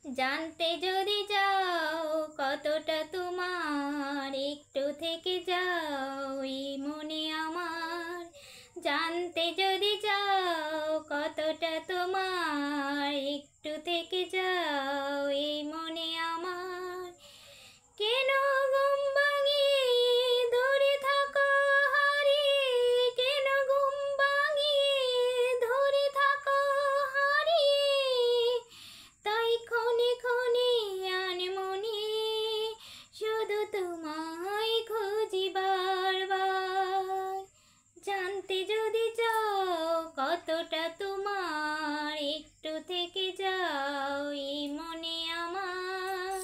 জানতে যদি চাও কতটা তোমার, একটু থেকে যাও এই মনে আমার। জানতে যদি চাও কতটা তোমার, একটু থেকে যাও এই মনে আমার। কেন ঘুম ভাঙিয়ে ধরে থাকো হারিয়ে, কেন ঘুম ভাঙিয়ে ধরে থাকো হারিয়ে, তাই ক্ষণে ক্ষণে আনমনে শুধু তোমায় খুঁজি বারবার। জানতে যদি চাও কতটা তোমার, একটু থেকে যাও এই মনে আমার।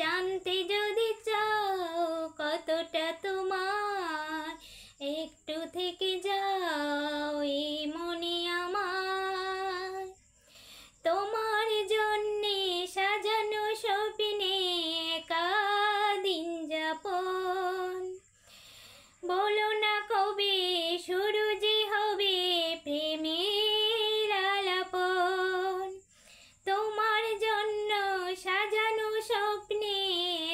জানতে যদি চাও কতটা তোমার, একটু থেকে যাও এই মনে আমার। তোমার জন্যে সাজানো স্বপ্নে একা দিন যাপন, বলো না কবে শুরু যে হবে প্রেমের আলাপন। তোমার জন্য সাজানো স্বপ্নে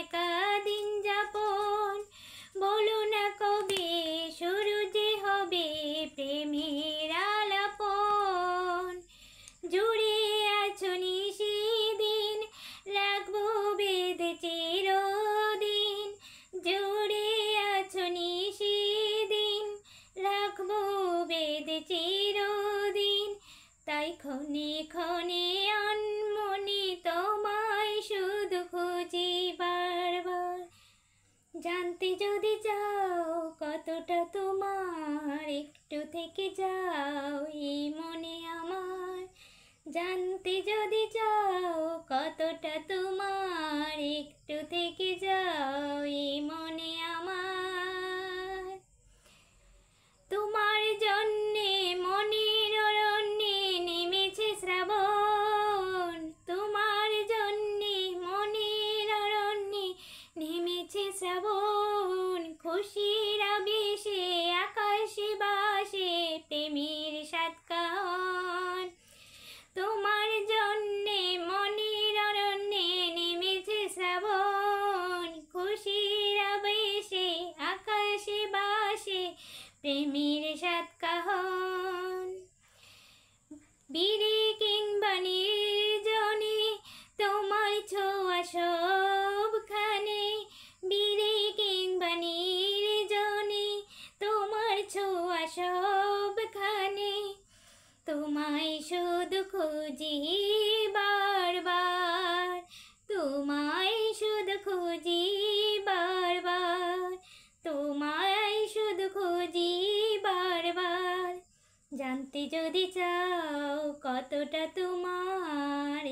একা দিন যাপন, বলো না কবে শুরু যে হবে প্রেমের আলাপন। জুড়ে আছো নিশিদিন, রাখবো বেঁধে চিরদিন। জুড়ে আছো নিশিদিন, রাখবো বেঁধে চিরদিন। তাই ক্ষণে ক্ষণে আনমনে তোমায় শুধু খুঁজি বারবার। জানতে যদি চাও কতটা তোমার, একটু থেকে যাও এই মনে আমার। জানতে যদি চাও কতটা তোমার, একটু থেকে যাও এই মনে আমার। তোমার জন্যে মনের অরণ্যে নেমেছে শ্রাবণ, তোমার জন্যে মনের অরণ্যে নেমেছে শ্রাবণ। খুশির আবেশে আকাশে বাসে প্রেমের সাতকাহন। তোমার জন্যে মনের অরণ্যে নেমেছে শ্রাবণ, খুশির আবেশে আকাশে বাসে প্রেমের সাতকাহন। বীরে কিংবা নির্জনে তোমার ছোঁয়া সবখানে, বীরে কিংবা নির্জনে তোমার ছোঁয়া সবখানে। তোমায় শুধু খুঁজি বারবার, তোমায় শুধু খুঁজি বারবার, তোমায় শুধু খুঁজি বারবার। জানতে যদি চাও কতটা তোমার,